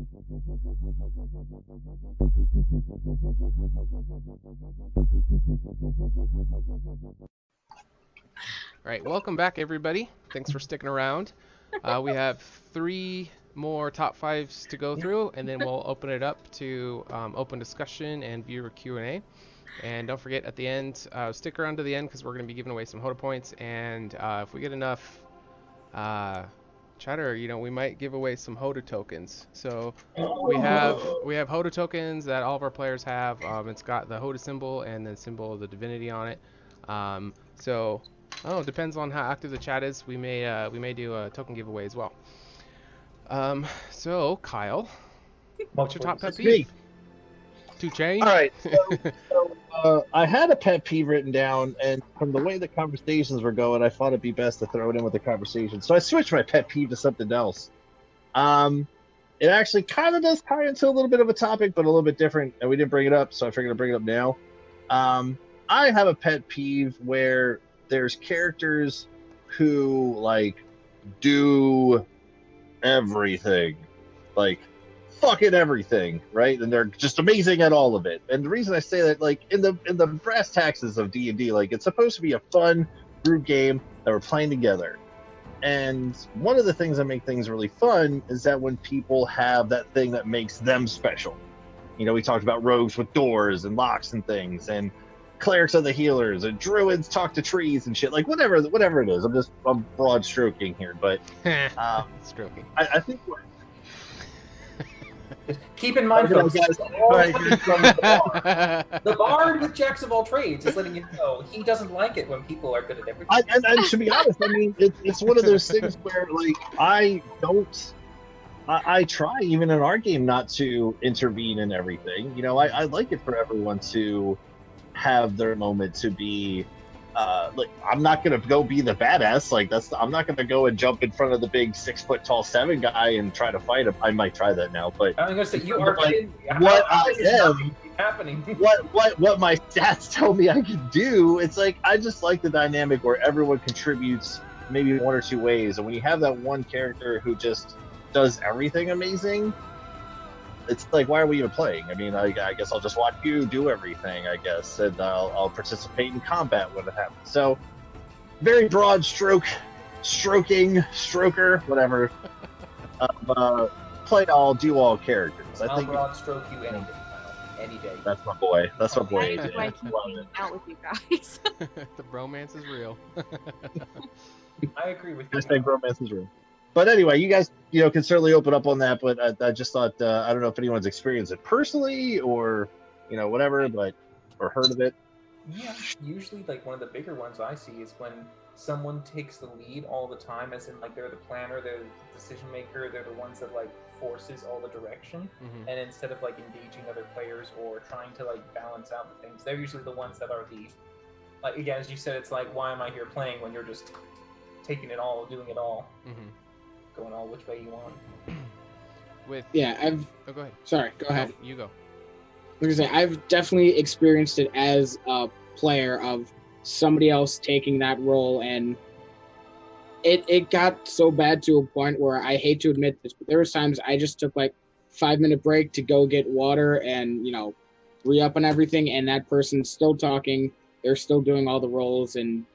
All right, welcome back, everybody. Thanks for sticking around. We have 3 more top 5s to go through, and then we'll open it up to open discussion and viewer Q&A. And don't forget, at the end, stick around to the end because we're going to be giving away some HotA points. And if we get enough chatter, we might give away some HotA tokens. So we have HotA tokens that all of our players have. It's got the HotA symbol and the symbol of the divinity on it. So I don't know, it depends on how active the chat is. We may do a token giveaway as well. So Kyle, what's your top pet peeve? To change? All right. So, I had a pet peeve written down, and from the way the conversations were going, I thought it'd be best to throw it in with the conversation. So I switched my pet peeve to something else. It actually kind of does tie into a little bit of a topic, but a little bit different, and we didn't bring it up, so I figured I'd bring it up now. I have a pet peeve where there's characters who, like, do everything. Like, fucking everything, right? And they're just amazing at all of it. And the reason I say that, like, in the brass taxes of D&D, like, it's supposed to be a fun group game that we're playing together. And one of the things that make things really fun is that when people have that thing that makes them special. We talked about rogues with doors and locks and things, and clerics are the healers, and druids talk to trees and shit. Like, whatever it is. I'm broad stroking here, but stroking. I think keep in mind, folks, the bard with jacks of all trades is letting you know he doesn't like it when people are good at everything. And to be honest, I mean, it's one of those things where, like, I try, even in our game, not to intervene in everything. I like it for everyone to have their moment to be like, I'm not gonna go be the badass. Like, I'm not gonna go and jump in front of the big 6'7" guy and try to fight him. I might try that now, but I'm gonna say you are like, what I am happening. what my stats tell me I can do. It's like, I just like the dynamic where everyone contributes maybe 1 or 2 ways, and when you have that one character who just does everything amazing, it's like, why are we even playing? I mean, I guess I'll just watch you do everything, I guess, and I'll participate in combat when it happens. So, very broad stroker, whatever. Play all, do all characters. I'll broad stroke you any day, any day. That's my boy. That's my boy. That's why I keep hanging out with you guys. The bromance is real. I agree with you. I think bromance is real. But anyway, you guys, can certainly open up on that. But I just thought, I don't know if anyone's experienced it personally or, whatever, or heard of it. Yeah, usually, like, one of the bigger ones I see is when someone takes the lead all the time, as in, like, they're the planner, they're the decision maker, they're the ones that, like, forces all the direction. Mm-hmm. And instead of, like, engaging other players or trying to, like, balance out the things, they're usually the ones that are the, like, again, as you said, it's like, why am I here playing when you're just taking it all, doing it all. Mm-hmm. Going all which way you want. Oh, go ahead. Sorry, go ahead. You go. Like I say, I've definitely experienced it as a player of somebody else taking that role, and it got so bad to a point where I hate to admit this, but there was times I just took like 5-minute break to go get water and re-up on everything, and that person's still talking. They're still doing all the roles, and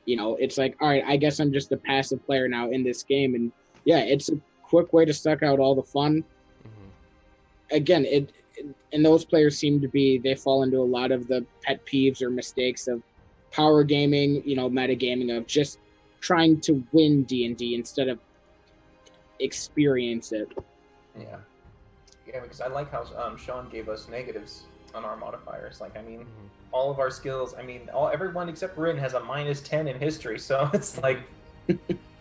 it's like, all right, I guess I'm just a passive player now in this game, and yeah, it's a quick way to suck out all the fun. Mm-hmm. Again, and those players seem to be, they fall into a lot of the pet peeves or mistakes of power gaming, metagaming, of just trying to win D&D instead of experience it. Yeah, because I like how Shaun gave us negatives on our modifiers. Like, I mean, mm-hmm. all of our skills, everyone except Rin has a -10 in history, so it's like,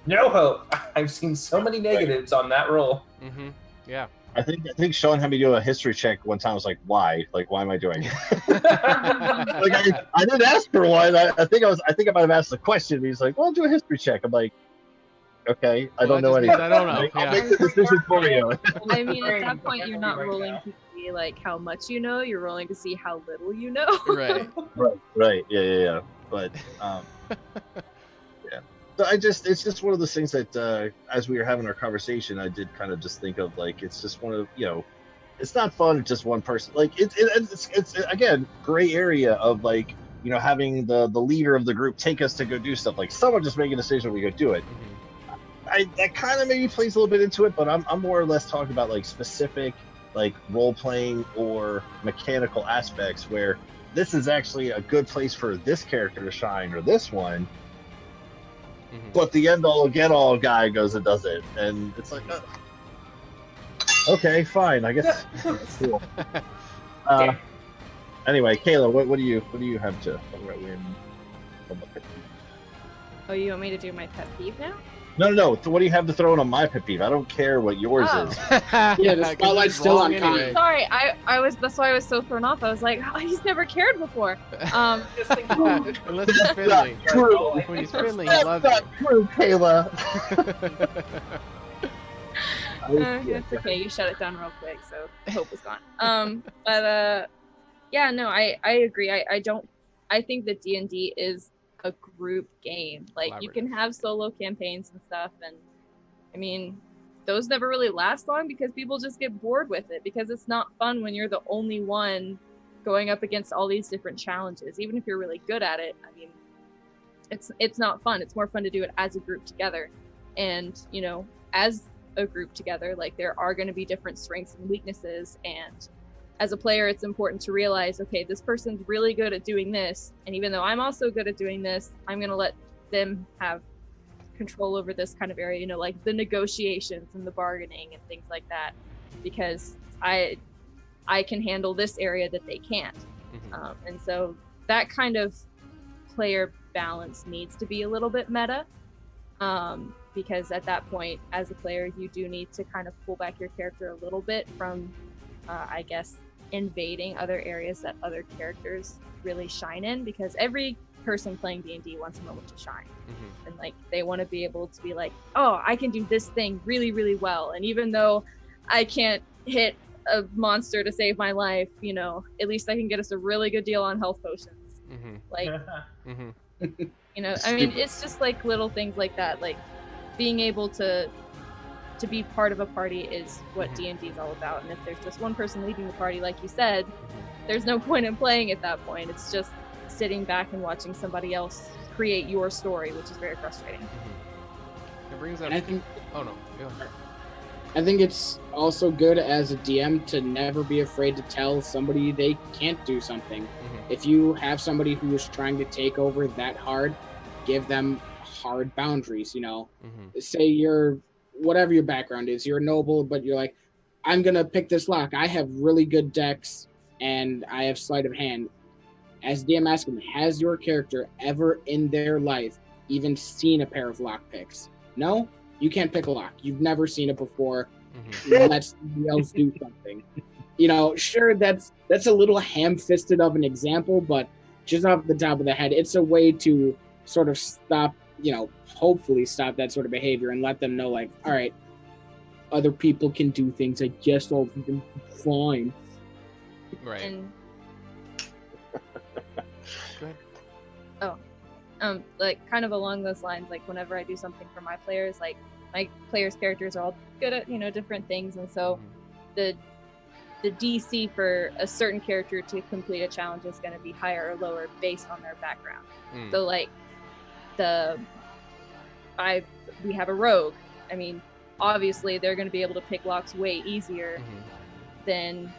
no hope. I've seen so many negatives on that roll. Mm-hmm. Yeah. I think Shaun had me do a history check one time. I was like, why? Like, why am I doing it? Like, I didn't ask for one. I think I might have asked the question, but he's like, well, do a history check. I'm like, okay, I don't know anything. I don't know. I'll make the decision for you. I mean, at that point, you're not rolling to see like how much you know. You're rolling to see how little you know. Right. Right. Yeah. But it's just one of those things that as we were having our conversation, I did kind of just think of like it's just one of it's not fun with just one person. Like it's again gray area of like having the leader of the group take us to go do stuff. Like someone just make a decision, we go do it. That kind of maybe plays a little bit into it, but I'm more or less talking about like specific like role playing or mechanical aspects where this is actually a good place for this character to shine or this one. But the end all get all guy goes and does it, and it's like, okay, fine, I guess. Cool. Anyway, Kayla, what do you have to win? Oh, you want me to do my pet peeve now? No. So what do you have to throw in on my pet peeve? I don't care what yours is. Yeah, the spotlight's still on Con. Sorry, I was. That's why I was so thrown off. I was like, oh, he's never cared before. Unless he's friendly. When he's friendly, he loves That's not true, Kayla. It's okay. You shut it down real quick, so hope was gone. But yeah, no, I agree. I think that D&D is a group game. Like you can have solo campaigns and stuff, and I mean those never really last long because people just get bored with it because it's not fun when you're the only one going up against all these different challenges. Even if you're really good at it, I mean it's not fun. It's more fun to do it as a group together, and as a group together, like there are going to be different strengths and weaknesses, and as a player, it's important to realize, okay, this person's really good at doing this, and even though I'm also good at doing this, I'm going to let them have control over this kind of area, like the negotiations and the bargaining and things like that, because I can handle this area that they can't. And so that kind of player balance needs to be a little bit meta, because at that point, as a player, you do need to kind of pull back your character a little bit from, I guess, invading other areas that other characters really shine in, because every person playing D&D wants a moment to shine. And like they want to be able to be like, oh, I can do this thing really, really well, and even though I can't hit a monster to save my life, at least I can get us a really good deal on health potions. Like I mean, it's just like little things like that, like being able to be part of a party is what D&D is all about. And if there's just one person leading the party, like you said, there's no point in playing at that point. It's just sitting back and watching somebody else create your story, which is very frustrating. It brings up... I think... Oh, no. Go ahead. I think it's also good as a DM to never be afraid to tell somebody they can't do something. If you have somebody who is trying to take over that hard, give them hard boundaries, Say you're... whatever your background is, you're a noble, but you're like, I'm gonna pick this lock. I have really good dex and I have sleight of hand. As DM, ask them, has your character ever in their life even seen a pair of lock picks? No, you can't pick a lock. You've never seen it before. Let somebody else do something. Sure, that's a little ham-fisted of an example, but just off the top of the head, it's a way to sort of stop, hopefully stop that sort of behavior and let them know, like, all right, other people can do things. I guess I'll be fine. Right. And... Go ahead. Like kind of along those lines, like whenever I do something for my players, like my players' characters are all good at, different things, and so the DC for a certain character to complete a challenge is going to be higher or lower based on their background. So like we have a rogue. I mean, obviously they're going to be able to pick locks way easier than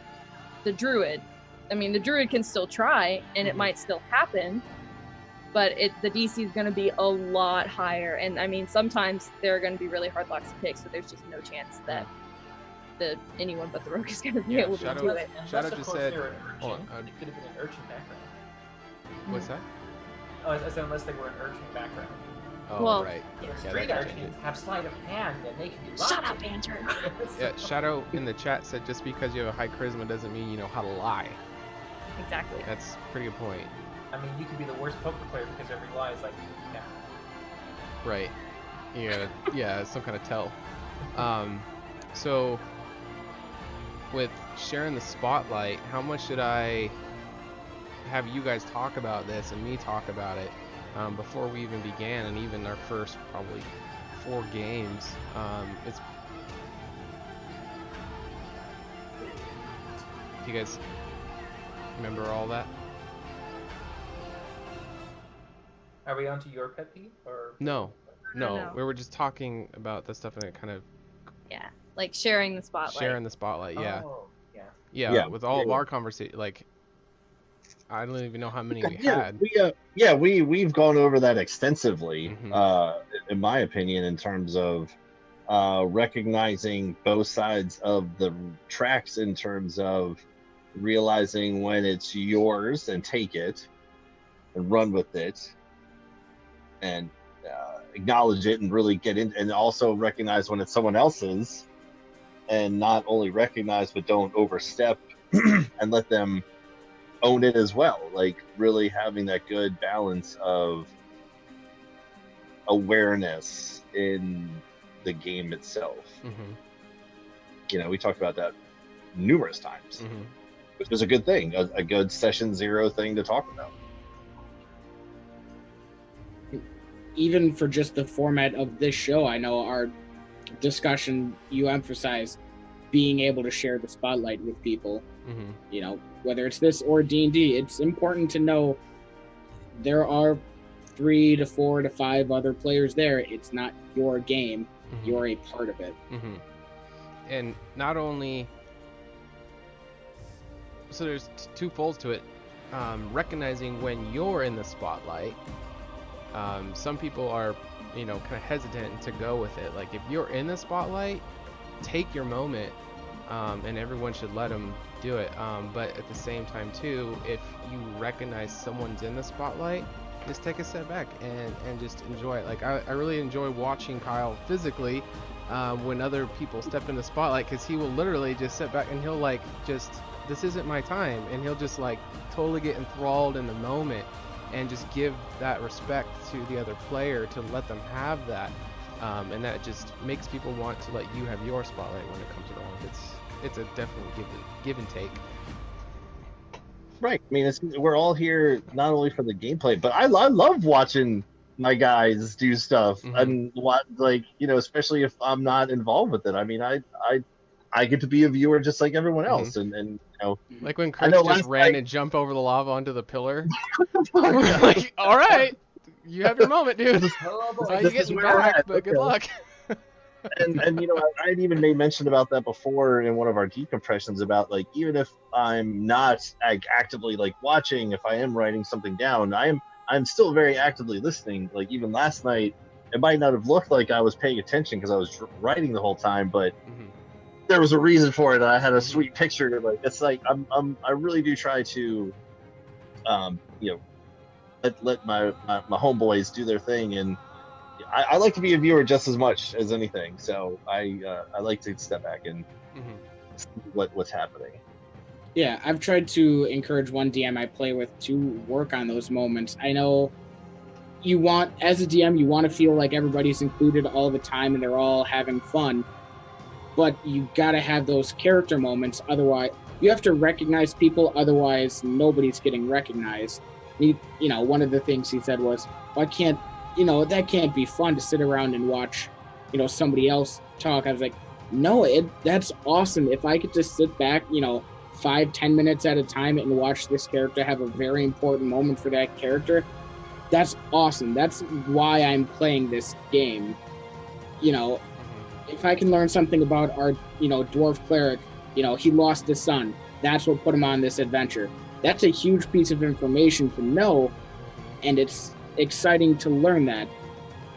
the druid. I mean, the druid can still try, and it might still happen, but the DC is going to be a lot higher. And I mean, sometimes there are going to be really hard locks to pick, so there's just no chance that anyone but the rogue is going to be able to do it. Shadow just said, it could have been an urchin background. What's that? Oh, I said unless they were an urchin background. Oh, well, right. Street urchins have sleight of hand, and they can do lots. Shut up, Andrew. Yeah, Shadow in the chat said just because you have a high charisma doesn't mean you know how to lie. Exactly. That's a pretty good point. I mean, you could be the worst poker player because every lie is like, yeah. Right. Yeah, some kind of tell. So with sharing the spotlight, how much should I have you guys talk about this and me talk about it? before we even began, and even our first probably 4 games. It's do you guys remember all that? Are we on to your pet peeve or No, No. we were just talking about the stuff and it kind of Yeah, like sharing the spotlight. sharing the spotlight. Yeah, Oh, yeah. yeah. With all of our conversation, like I don't even know how many we had. We've gone over that extensively, Mhm. in my opinion, in terms of recognizing both sides of the tracks, in terms of realizing when it's yours and take it and run with it, and acknowledge it and really get in, and also recognize when it's someone else's, and not only recognize but don't overstep and let them own it as well. Like really having that good balance of awareness in the game itself. Mhm. You know, we talked about that numerous times, Mhm. which was a good thing, a good session 0 thing to talk about. Even for just the format of this show, I know our discussion, you emphasize being able to share the spotlight with people. Mhm. You know, whether it's this or D&D, it's important to know there are 3 to 4 to 5 other players there. It's not your game. Mhm. You're a part of it. Mhm. And not only, so there's 2 folds to it. Recognizing when you're in the spotlight. Some people are, kind of hesitant to go with it. Like if you're in the spotlight, take your moment, and everyone should let them do it. But at the same time too, if you recognize someone's in the spotlight, just take a step back and just enjoy it. Like I really enjoy watching Kyle physically when other people step in the spotlight, because he will literally just sit back and he'll like just, this isn't my time, and he'll just like totally get enthralled in the moment and just give that respect to the other player to let them have that, and that just makes people want to let you have your spotlight when it comes around. It's a definitely give and take. Right. I mean, we're all here not only for the gameplay, but I love watching my guys do stuff, and like, especially if I'm not involved with it. I mean, I get to be a viewer just like everyone else, and like when I Chris know just last ran night- and jumped over the lava onto the pillar. We're like, all right, you have your moment, dude. Oh boy. How you This is getting where we're back? at. But good Okay. luck. and I had even made mention about that before in one of our decompressions, about like, even if I'm not like actively like watching, if I am writing something down, I'm still very actively listening. Like even last night, it might not have looked like I was paying attention because I was writing the whole time, but there was a reason for it. And I had a sweet picture to, like, it's like I really do try to let my homeboys do their thing, and I like to be a viewer just as much as anything. So I like to step back and see what's happening. Yeah, I've tried to encourage one DM I play with to work on those moments. I know you want, as a DM, you want to feel like everybody's included all the time and they're all having fun, but you gotta have those character moments. Otherwise, you have to recognize people. Otherwise, nobody's getting recognized. One of the things he said was, "Why can't that can't be fun to sit around and watch, somebody else talk?" I was like, "No, that's awesome. If I could just sit back, 5-10 minutes at a time and watch this character have a very important moment for that character, that's awesome. That's why I'm playing this game. If I can learn something about our, dwarf cleric, he lost his son. That's what put him on this adventure. That's a huge piece of information to know, and it's exciting to learn that.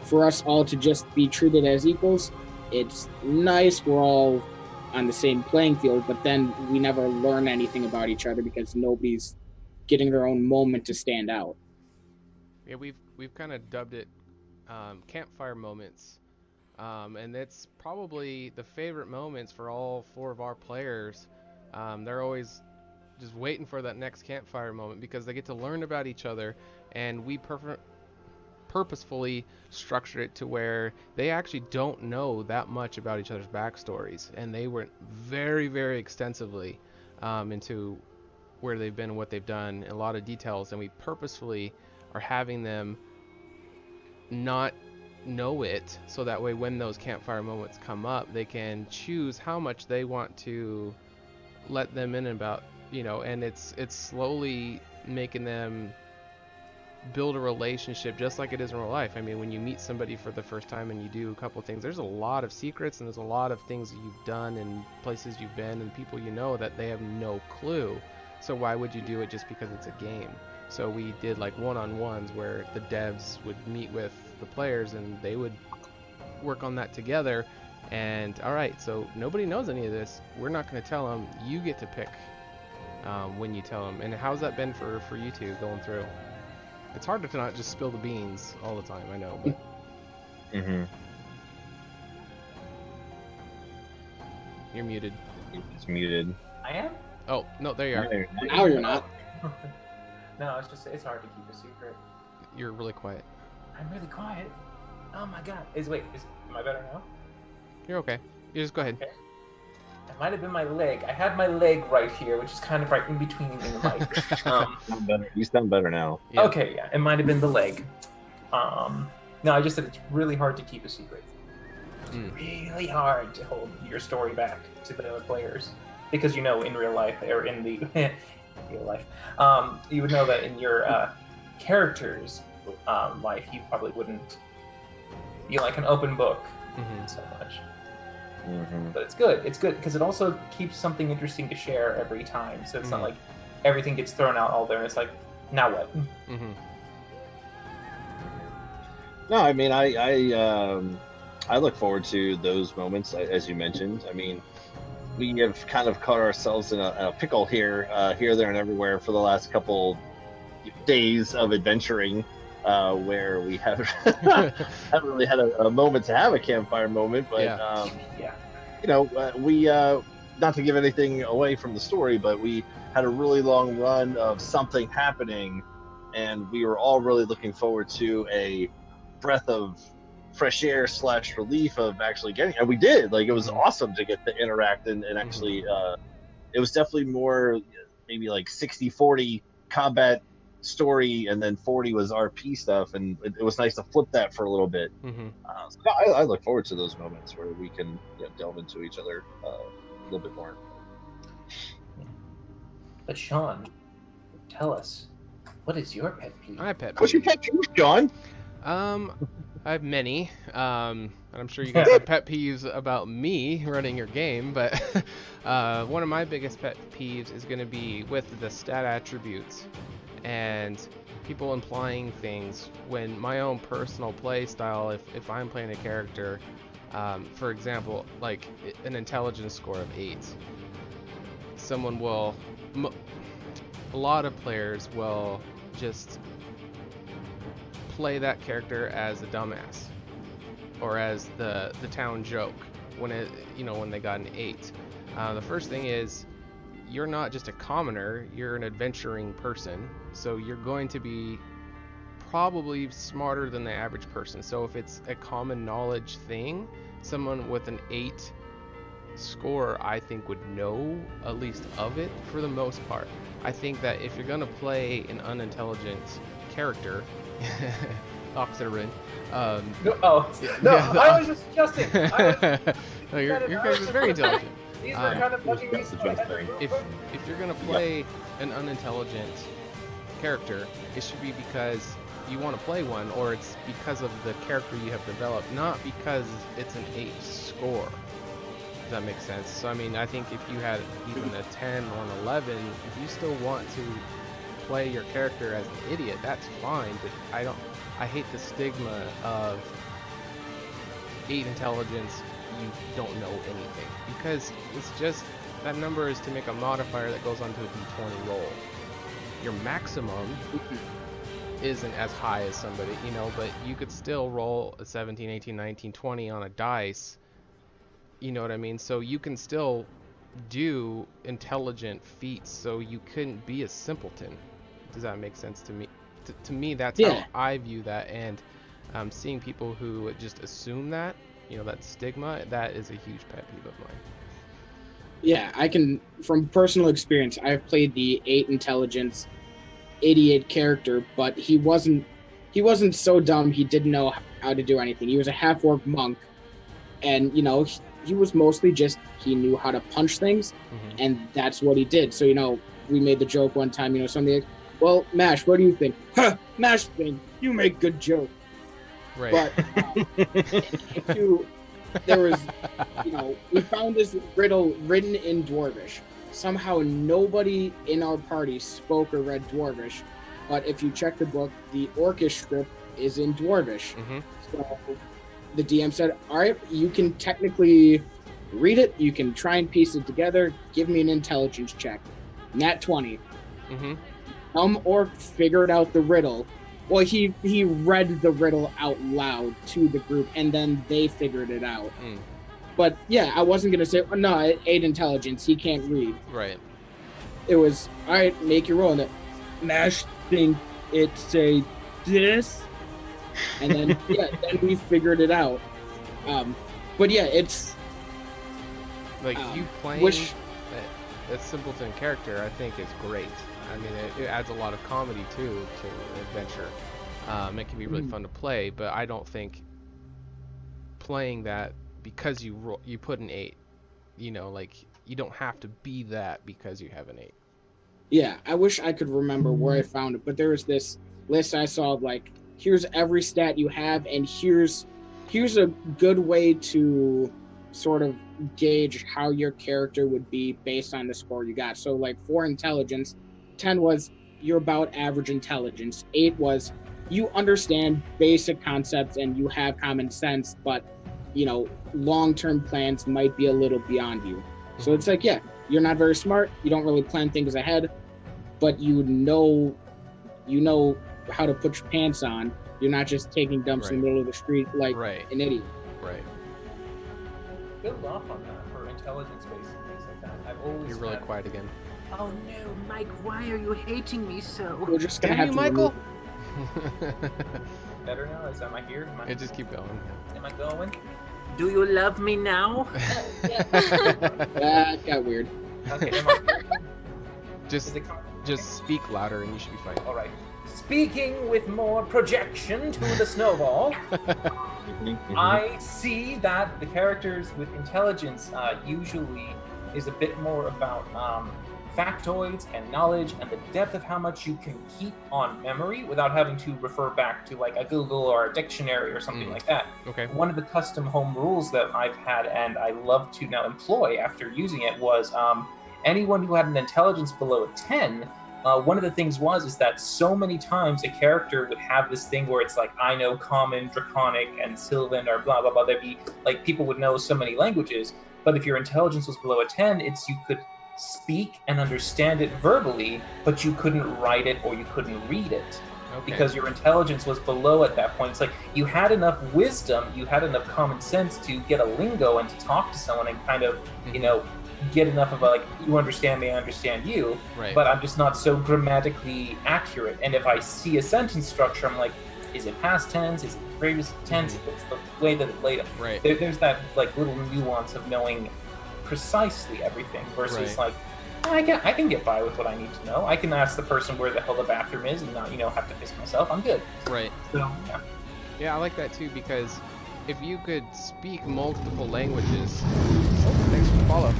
For us all to just be treated as equals, it's nice we're all on the same playing field, but then we never learn anything about each other because nobody's getting their own moment to stand out." Yeah, we've kind of dubbed it campfire moments, and it's probably the favorite moments for all 4 of our players. They're always just waiting for that next campfire moment because they get to learn about each other, and we purposefully structured it to where they actually don't know that much about each other's backstories, and they went very, very extensively into where they've been and what they've done, a lot of details, and we purposefully are having them not know it, so that way when those campfire moments come up, they can choose how much they want to let them in about, and it's slowly making them build a relationship just like it is in real life. I mean, when you meet somebody for the first time and you do a couple of things, there's a lot of secrets and there's a lot of things that you've done and places you've been and people that they have no clue. So why would you do it just because it's a game? So we did like one-on-ones where the devs would meet with the players and they would work on that together. And all right, so nobody knows any of this. We're not going to tell them. You get to pick when you tell them. And how's that been for you two going through? It's hard to not just spill the beans all the time, I know, but... Mm-hmm. You're muted. It's muted. I am? Oh, no, there you are. Now you're not. No, it's just, it's hard to keep a secret. You're really quiet. I'm really quiet. Oh my god. Am I better now? You're okay. You just go ahead. Okay. It might have been my leg. I had my leg right here, which is kind of right in between me and the mic. You sound better now. Yeah. Okay, yeah, it might have been the leg. No, I just said it's really hard to keep a secret. It's really hard to hold your story back to the other players. Because in real life, or in the real life, you would know that in your character's life, you probably wouldn't be like an open book so much. Mm-hmm. But it's good. It's good because it also keeps something interesting to share every time. So it's not like everything gets thrown out all there. And it's like, now what? Mm-hmm. No, I mean, I look forward to those moments, as you mentioned. I mean, we have kind of caught ourselves in a pickle here, there, and everywhere for the last couple days of adventuring, where we haven't really had a moment to have a campfire moment. But we not to give anything away from the story, but we had a really long run of something happening, and we were all really looking forward to a breath of fresh air / relief of actually getting, and we did. Like, it was awesome to get to interact and actually it was definitely more maybe like 60-40 combat story, and then 40 was RP stuff, and it was nice to flip that for a little bit. So I look forward to those moments where we can delve into each other a little bit more. But Shaun, tell us, what is your pet peeve? My pet peeve. What's your pet peeve, Shaun? I have many, and I'm sure you guys have pet peeves about me running your game, but one of my biggest pet peeves is going to be with the stat attributes and people implying things when my own personal play style, if I'm playing a character, for example, like an intelligence score of 8, someone will, a lot of players will just play that character as a dumbass or as the town joke when they got an 8. The first thing is, you're not just a commoner, you're an adventuring person, so you're going to be probably smarter than the average person. So if it's a common knowledge thing, someone with an 8 score, I think, would know at least of it for the most part. I think that if you're gonna play an unintelligent character, opposite of Rin. I was just adjusting. No, your character's very intelligent. These were kind of bugging me. If you're gonna play an unintelligent character, it should be because you want to play one, or it's because of the character you have developed, not because it's an 8 score. Does that make sense? So I mean, I think if you had even a 10 or an 11, if you still want to play your character as an idiot, that's fine, but I hate the stigma of 8 intelligence, you don't know anything, because it's just, that number is to make a modifier that goes onto a d20 roll. Your maximum isn't as high as somebody, but you could still roll a 17, 18, 19, 20 on a dice, you know what I mean? So you can still do intelligent feats, so you couldn't be a simpleton. Does that make sense to me? To me, that's how I view that, and seeing people who just assume that, that stigma, that is a huge pet peeve of mine. Yeah, I can, from personal experience, I've played the 8 intelligence idiot character, but he wasn't so dumb he didn't know how to do anything. He was a half-orc monk, and you know, he was mostly just he knew how to punch things, and that's what he did. So you know, we made the joke one time. You know, something like, "Well, Mash, what do you think?" "Huh, Mash thing. You make good joke." Right. But there was, you know, we found this riddle written in Dwarvish. Somehow nobody in our party spoke or read Dwarvish, but if you check the book, the Orcish script is in Dwarvish. So the DM said, all right, you can technically read it, you can try and piece it together, give me an intelligence check. Nat 20. Orc figured out the riddle. Well, he read the riddle out loud to the group, and then they figured it out. But yeah, I wasn't gonna say, oh, no, 8 intelligence, he can't read. Right. It was, all right, make your roll. And Mash think it say this, and then then we figured it out. But yeah, it's like you playing that simpleton character. I think is great. I mean, it adds a lot of comedy too to an adventure. It can be really fun to play, but I don't think playing that because you put an 8, you know, like you don't have to be that because you have an 8. Yeah, I wish I could remember where I found it, but there was this list I saw of like, here's every stat you have, and here's a good way to sort of gauge how your character would be based on the score you got. So like for intelligence, 10 was you're about average intelligence. 8 was you understand basic concepts and you have common sense, but you know, long-term plans might be a little beyond you. So it's like, yeah, you're not very smart, you don't really plan things ahead, but you know how to put your pants on. You're not just taking dumps in the middle of the street like an idiot. Right. Build off on that for intelligence-based things like that. I've always You're really quiet again. Oh no, Mike, why are you hating me so? We're just gonna have to Michael. Better now? Am I here? Just keep going. Am I going? Do you love me now? That got weird. Okay, am I here? Just speak louder and you should be fine. All right. Speaking with more projection to the snowball, I see that the characters with intelligence usually is a bit more about factoids and knowledge and the depth of how much you can keep on memory without having to refer back to like a Google or a dictionary or something like that. Okay. One of the custom home rules that I've had and I love to now employ after using it was anyone who had an intelligence below a 10, one of the things is that so many times a character would have this thing where it's like, I know Common, Draconic, and Sylvan, or blah, blah, blah. There'd be, like, people would know so many languages, but if your intelligence was below a 10, you could speak and understand it verbally, but you couldn't write it or you couldn't read it. Because your intelligence was below at that point. It's like you had enough wisdom, you had enough common sense to get a lingo and to talk to someone and kind of, you know, get enough of a, like, you understand me, I understand you, but I'm just not so grammatically accurate. And if I see a sentence structure, I'm like, is it past tense? Is it previous tense? It's the way that it laid out. There's that like little nuance of knowing precisely everything versus like, I can get by with what I need to know. I can ask the person where the hell the bathroom is and not, you know, have to piss myself. I'm good. Right. So, yeah, I like that too, because if you could speak multiple languages, thanks for the follow.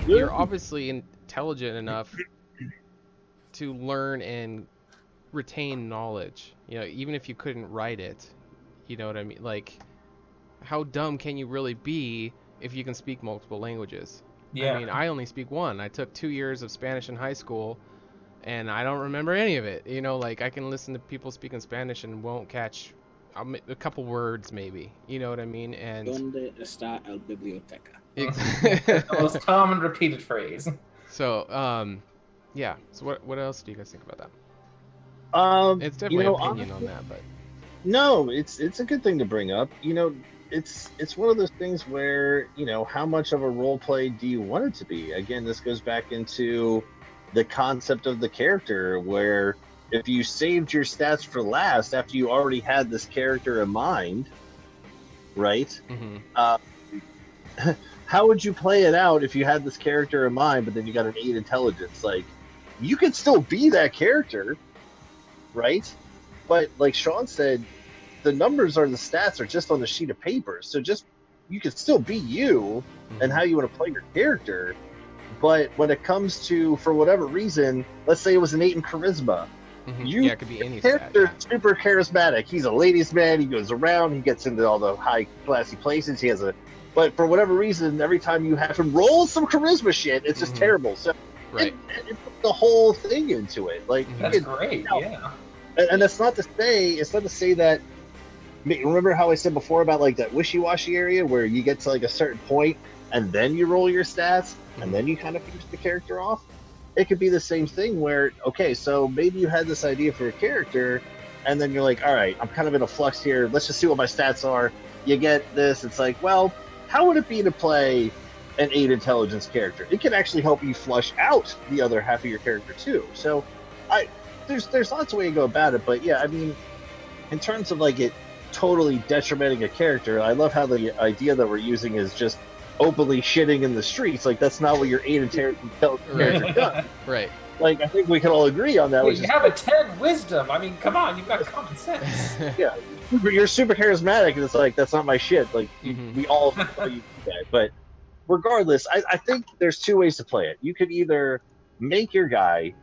You're obviously intelligent enough to learn and retain knowledge. You know, even if you couldn't write it, you know what I mean? Like, how dumb can you really be if you can speak multiple languages? Yeah. I mean, I only speak one. I took 2 years of Spanish in high school, and I don't remember any of it. You know, like, I can listen to people speaking Spanish and won't catch a couple words, maybe. You know what I mean? And ¿Dónde está el biblioteca? The most common repeated phrase. So, yeah. So what else do you guys think about that? It's definitely opinion on that, but no, it's a good thing to bring up. You know, it's one of those things where, you know, how much of a role play do you want it to be? Again, this goes back into the concept of the character, where if you saved your stats for last after you already had this character in mind, right? How would you play it out if you had this character in mind, but then you got an 8 intelligence? Like, you could still be that character, right? But like Shaun said, the numbers or the stats are just on the sheet of paper. So just you can still be you and how you want to play your character. But when it comes to, for whatever reason, let's say it was an 8 in charisma. Yeah, it could be any character stat. super charismatic. He's a ladies' man. He goes around. He gets into all the high classy places. He has a, but for whatever reason, every time you have him roll some charisma shit, it's just terrible. So Right. it puts the whole thing into it. Like That's great. Yeah. And that's not to say that. Remember how I said before about like that wishy-washy area where you get to like a certain point and then you roll your stats and then you kind of finish the character off? It could be the same thing where, okay, so maybe you had this idea for a character and then you're like, all right, I'm kind of in a flux here. Let's just see what my stats are. You get this. It's like, well, how would it be to play an 8 intelligence character? It can actually help you flush out the other half of your character too. So there's lots of ways to go about it. But yeah, I mean, in terms of like it totally detrimenting a character, I love how the idea that we're using is just openly shitting in the streets. Like that's not what your 8 intelligence character does. Right. Like I think we can all agree on that. Well, you have a 10 wisdom. I mean, come on, you've got common sense. Yeah, you're super charismatic, and it's like that's not my shit. Like we all know you do that. But regardless, I think there's 2 ways to play it. You could either make your guy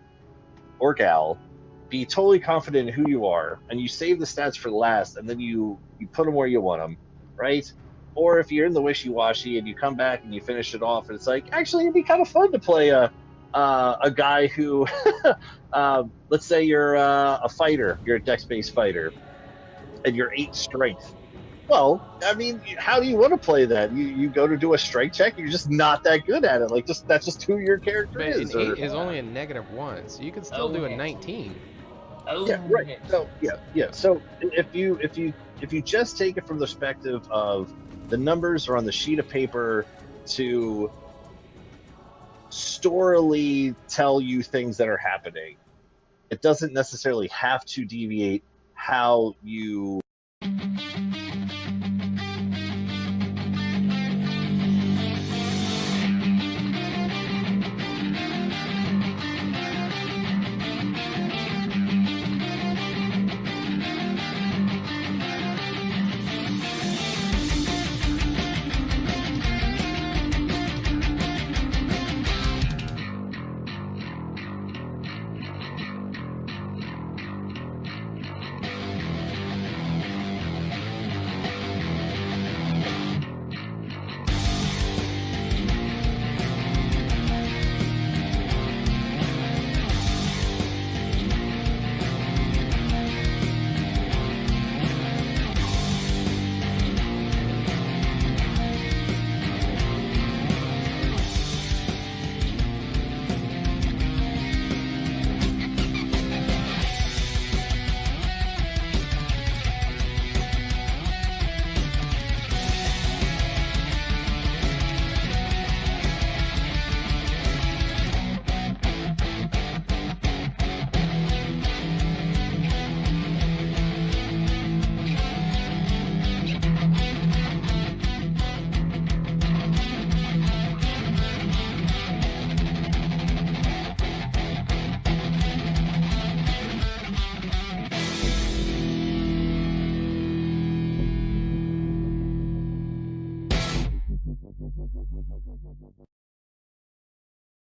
or gal be totally confident in who you are, and you save the stats for last, and then you put them where you want them, right? Or if you're in the wishy-washy and you come back and you finish it off, and it's like, actually, it'd be kind of fun to play a guy who, let's say you're a fighter, you're a dex-based fighter, and you're 8 strength. Well, I mean, how do you want to play that? You go to do a strength check, you're just not that good at it. Like, that's just who your character But is. an 8 is only a -1, so you can still do a 19. Oh, Yeah, right. So yeah. So if you just take it from the perspective of the numbers are on the sheet of paper to storily tell you things that are happening, it doesn't necessarily have to deviate how you